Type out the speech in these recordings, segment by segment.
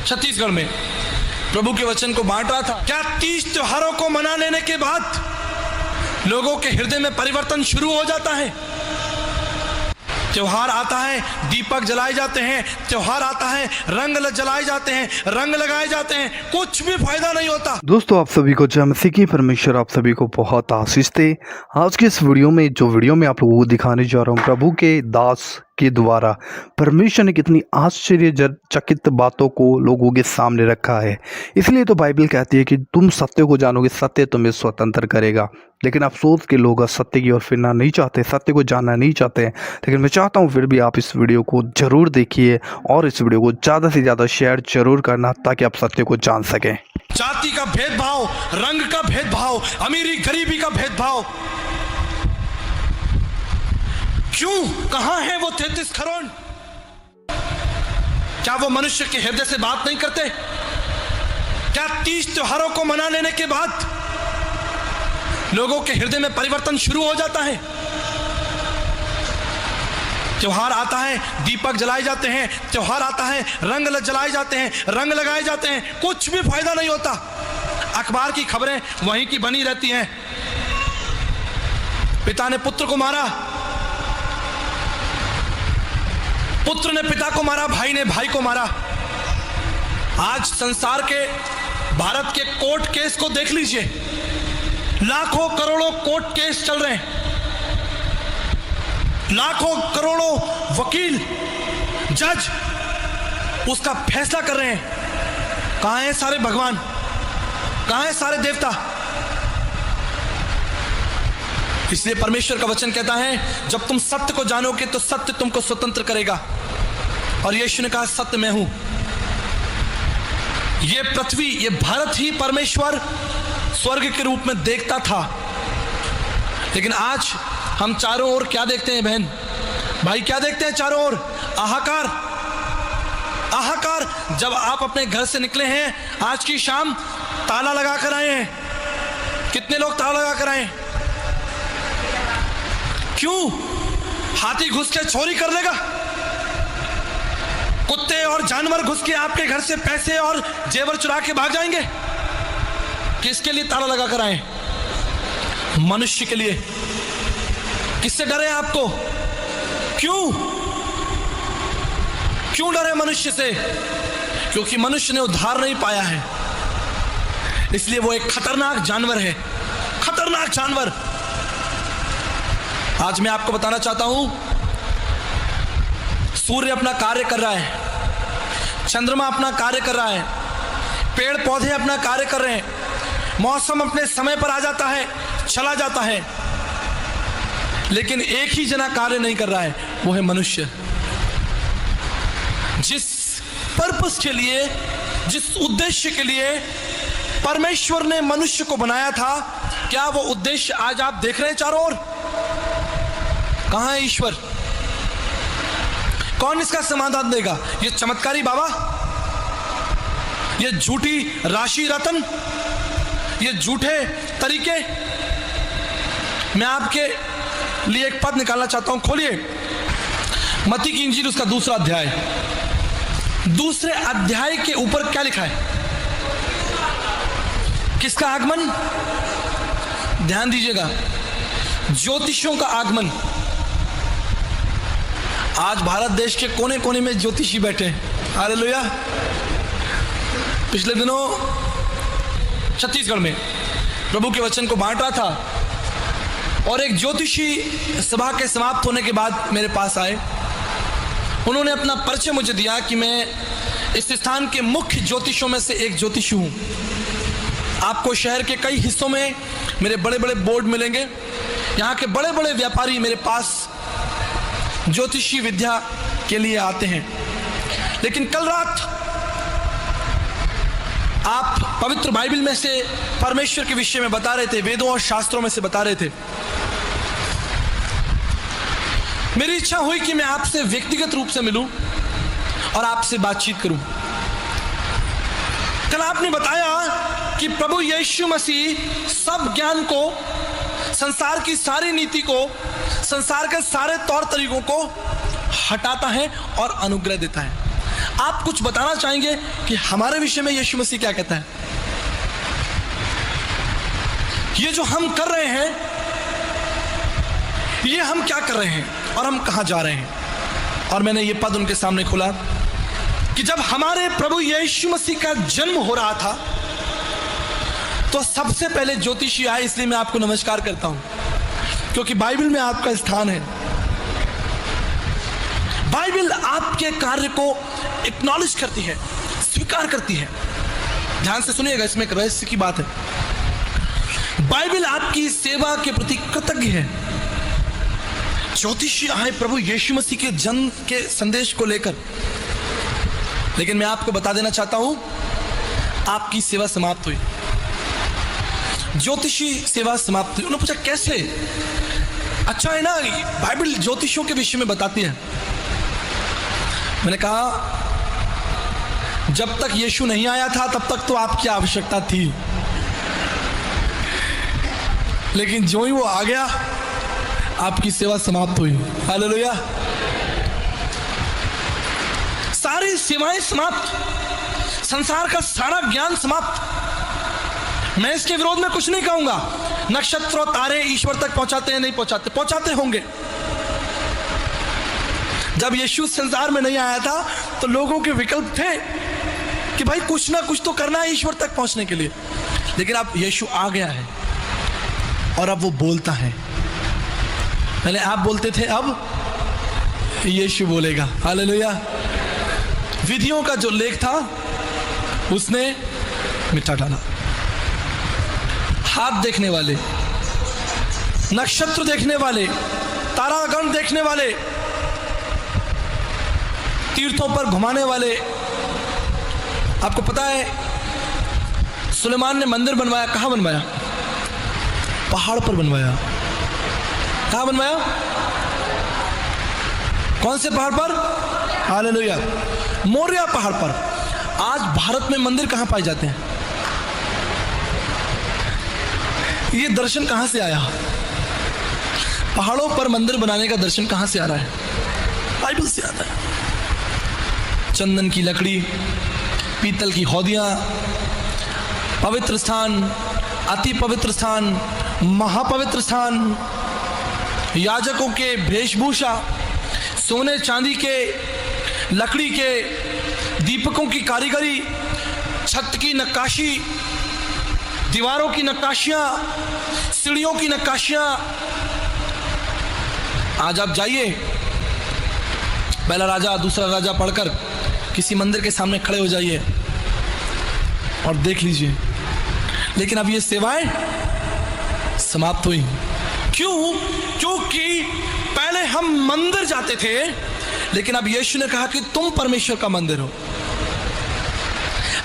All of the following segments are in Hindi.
छत्तीसगढ़ में प्रभु के वचन को बांट रहा था। क्या 30 त्योहारों को मना लेने के बाद लोगों के हृदय में परिवर्तन शुरू हो जाता है? त्योहार आता है, दीपक जलाए जाते हैं, त्योहार आता है, रंग जलाए जाते हैं, रंग लगाए जाते हैं, कुछ भी फायदा नहीं होता। दोस्तों, आप सभी को जय मसीह की। परमेश्वर आप सभी को बहुत आशीष दे। आज के इस वीडियो में आप लोगों को दिखाने जा रहा हूँ प्रभु के दास के द्वारा परमेश्वर ने कितनी आश्चर्यचकित बातों को लोगों के सामने रखा है। इसलिए तो बाइबल कहती है कि तुम सत्य को जानोगे, सत्य तुम्हें स्वतंत्र करेगा। लेकिन अफसोस के लोग सत्य की ओर फिरना नहीं चाहते, सत्य को जानना नहीं चाहते। लेकिन मैं चाहता हूँ फिर भी आप इस वीडियो को जरूर देखिए और इस वीडियो को ज़्यादा से ज़्यादा शेयर जरूर करना, ताकि आप सत्य को जान सकें। जाति का भेदभाव, रंग का भेदभाव, अमीरी गरीबी का भेदभाव, क्यों? कहां है वो 33 करोड़? क्या वो मनुष्य के हृदय से बात नहीं करते? क्या 30 त्योहारों को मना लेने के बाद लोगों के हृदय में परिवर्तन शुरू हो जाता है? त्योहार आता है, दीपक जलाए जाते हैं, त्योहार आता है, रंग जलाए जाते हैं, रंग लगाए जाते हैं, कुछ भी फायदा नहीं होता। अखबार की खबरें वहीं की बनी रहती हैं। पिता ने पुत्र को मारा, पुत्र ने पिता को मारा, भाई ने भाई को मारा। आज संसार के, भारत के कोर्ट केस को देख लीजिए। लाखों करोड़ों कोर्ट केस चल रहे हैं, लाखों करोड़ों वकील, जज उसका फैसला कर रहे हैं। कहां है सारे भगवान? कहां है सारे देवता? इसलिए परमेश्वर का वचन कहता है, जब तुम सत्य को जानोगे तो सत्य तुमको स्वतंत्र करेगा। और यीशु ने कहा, सत्य मैं हूं। ये पृथ्वी, ये भारत ही परमेश्वर स्वर्ग के रूप में देखता था। लेकिन आज हम चारों ओर क्या देखते हैं बहन भाई? क्या देखते हैं चारों ओर? हाहाकार, हाहाकार। जब आप अपने घर से निकले हैं आज की शाम, ताला लगा कर आए हैं। कितने लोग ताला लगा कर आए? क्यों? हाथी घुस के चोरी कर लेगा? कुत्ते और जानवर घुस के आपके घर से पैसे और जेवर चुरा के भाग जाएंगे? किसके लिए ताला लगा कर आए? मनुष्य के लिए। किससे डरे आपको? क्यों? क्यों डरे मनुष्य से? क्योंकि मनुष्य ने उद्धार नहीं पाया है। इसलिए वो एक खतरनाक जानवर है, खतरनाक जानवर। आज मैं आपको बताना चाहता हूं, सूर्य अपना कार्य कर रहा है, चंद्रमा अपना कार्य कर रहा है, पेड़ पौधे अपना कार्य कर रहे हैं, मौसम अपने समय पर आ जाता है, चला जाता है। लेकिन एक ही जना कार्य नहीं कर रहा है, वो है मनुष्य। जिस पर्पस के लिए, जिस उद्देश्य के लिए परमेश्वर ने मनुष्य को बनाया था, क्या वो उद्देश्य आज आप देख रहे हैं चारों ओर? कहां है ईश्वर? कौन इसका समाधान देगा? ये चमत्कारी बाबा, ये झूठी राशि रतन, ये झूठे तरीके। मैं आपके लिए एक पद निकालना चाहता हूं, खोलिए मत्ती की इंजील, उसका दूसरा अध्याय। दूसरे अध्याय के ऊपर क्या लिखा है? किसका आगमन? ध्यान दीजिएगा, ज्योतिषियों का आगमन। आज भारत देश के कोने कोने में ज्योतिषी बैठे हैं। हालेलुया। पिछले दिनों छत्तीसगढ़ में प्रभु के वचन को बांट रहा था और एक ज्योतिषी सभा के समाप्त होने के बाद मेरे पास आए। उन्होंने अपना परिचय मुझे दिया कि मैं इस स्थान के मुख्य ज्योतिषों में से एक ज्योतिषी हूँ। आपको शहर के कई हिस्सों में मेरे बड़े बड़े बोर्ड मिलेंगे। यहाँ के बड़े बड़े व्यापारी मेरे पास ज्योतिषी विद्या के लिए आते हैं। लेकिन कल रात आप पवित्र बाइबल में से परमेश्वर के विषय में बता रहे थे, वेदों और शास्त्रों में से बता रहे थे। मेरी इच्छा हुई कि मैं आपसे व्यक्तिगत रूप से मिलूं और आपसे बातचीत करूं। कल आपने बताया कि प्रभु यीशु मसीह सब ज्ञान को, संसार की सारी नीति को, संसार के सारे तौर तरीकों को हटाता है और अनुग्रह देता है। आप कुछ बताना चाहेंगे कि हमारे विषय में यीशु मसीह क्या कहता है? ये जो हम कर रहे हैं, ये हम क्या कर रहे हैं और हम कहां जा रहे हैं? और मैंने ये पद उनके सामने खोला कि जब हमारे प्रभु यीशु मसीह का जन्म हो रहा था तो सबसे पहले ज्योतिषी आए। इसलिए मैं आपको नमस्कार करता हूं, क्योंकि बाइबल में आपका स्थान है। बाइबल आपके कार्य को एक्नॉलेज करती है, स्वीकार करती है। ध्यान से सुनिएगा, इसमें एक रहस्य की बात है। बाइबल आपकी सेवा के प्रति कृतज्ञ है। ज्योतिषी आए प्रभु यीशु मसीह के जन्म के संदेश को लेकर, लेकिन मैं आपको बता देना चाहता हूं, आपकी सेवा समाप्त हुई। ज्योतिषी सेवा समाप्त हुई। उन्होंने पूछा कैसे? अच्छा है ना, बाइबल ज्योतिषियों के विषय में बताती है। मैंने कहा जब तक यीशु नहीं आया था तब तक तो आपकी आवश्यकता थी, लेकिन जो ही वो आ गया आपकी सेवा समाप्त हुई। हालेलुया। सारी सेवाएं समाप्त, संसार का सारा ज्ञान समाप्त। मैं इसके विरोध में कुछ नहीं कहूंगा। नक्षत्र और तारे ईश्वर तक पहुंचाते हैं, नहीं पहुंचाते? पहुंचाते होंगे। जब यीशु संसार में नहीं आया था तो लोगों के विकल्प थे कि भाई कुछ ना कुछ तो करना है ईश्वर तक पहुंचने के लिए। लेकिन अब यीशु आ गया है और अब वो बोलता है। पहले आप बोलते थे, अब यीशु बोलेगा। हालेलुया। विधियों का जो लेख था उसने मिटा डाला। हाथ देखने वाले, नक्षत्र देखने वाले, तारागण देखने वाले, तीर्थों पर घुमाने वाले। आपको पता है सुलेमान ने मंदिर बनवाया, कहां बनवाया? पहाड़ पर बनवाया। कहां बनवाया? कौन से पहाड़ पर? हालेलुया, मोरिया पहाड़ पर। आज भारत में मंदिर कहां पाए जाते हैं? ये दर्शन कहां से आया? पहाड़ों पर मंदिर बनाने का दर्शन कहां से आ रहा है? बाइबल से आता है। चंदन की लकड़ी, पीतल की हौदियां, पवित्र स्थान, अति पवित्र स्थान, महापवित्र स्थान, याजकों के वेशभूषा, सोने चांदी के, लकड़ी के, दीपकों की कारीगरी, छत की नक्काशी, दीवारों की नक्काशियां, सीढ़ियों की नक्काशियां। आज आप जाइए, पहला राजा दूसरा राजा पढ़कर किसी मंदिर के सामने खड़े हो जाइए और देख लीजिए। लेकिन अब ये सेवाएं समाप्त हुई। क्यों? क्योंकि पहले हम मंदिर जाते थे, लेकिन अब यीशु ने कहा कि तुम परमेश्वर का मंदिर हो।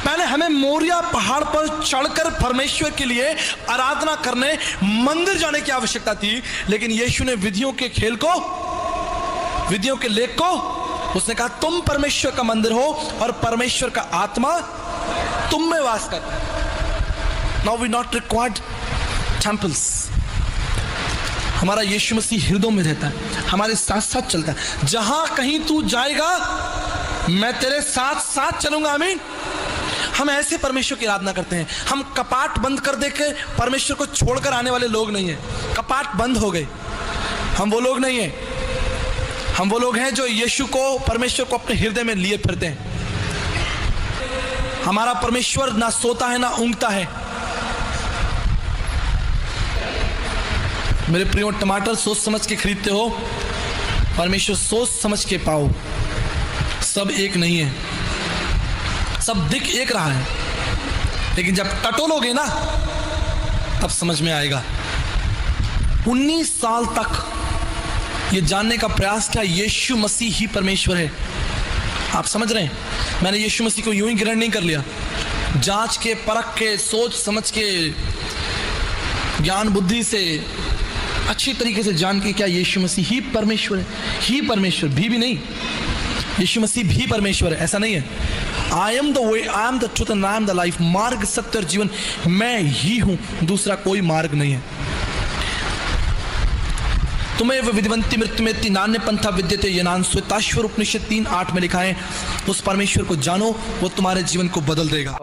पहले हमें मोरिया पहाड़ पर चढ़कर परमेश्वर के लिए आराधना करने मंदिर जाने की आवश्यकता थी, लेकिन यीशु ने विधियों के खेल को, विधियों के लेख को, उसने कहा तुम परमेश्वर का मंदिर हो और परमेश्वर का आत्मा तुम में वास करता है। Now we not required temples. हमारा यीशु मसीह हृदय में रहता है, हमारे साथ साथ चलता है। जहां कहीं तू जाएगा मैं तेरे साथ साथ चलूंगा। आमीन। हम ऐसे परमेश्वर की आराधना करते हैं। हम कपाट बंद कर देके परमेश्वर को छोड़कर आने वाले लोग नहीं हैं। कपाट बंद हो गए, हम वो लोग नहीं हैं। हम वो लोग हैं जो यीशु को, परमेश्वर को अपने हृदय में लिए फिरते हैं। हमारा परमेश्वर ना सोता है ना ऊँघता है। मेरे प्रियो, टमाटर सोच समझ के खरीदते हो, परमेश्वर सोच समझ के पाओ। सब एक नहीं है, सब दिख एक रहा है, लेकिन जब टटोलोगे ना तब समझ में आएगा। 19 साल तक ये जानने का प्रयास किया यीशु मसीह ही परमेश्वर है। आप समझ रहे हैं? मैंने यीशु मसीह को यूं ही ग्रहण नहीं कर लिया। जांच के, परख के, सोच समझ के, ज्ञान बुद्धि से अच्छी तरीके से जान के क्या यीशु मसीह ही परमेश्वर है। ही परमेश्वर भी नहीं, यीशु मसीह भी परमेश्वर है, ऐसा नहीं है। I am the way, I am the truth and I am the life. मार्ग, सत्य और जीवन मैं ही हूं, दूसरा कोई मार्ग नहीं है। तुम्हें विधिवंती मृत्यु में नान्य पंथा विद्यते यनान श्वेताश्वर उपनिषद 3:8 में लिखा है, उस परमेश्वर को जानो, वो तुम्हारे जीवन को बदल देगा।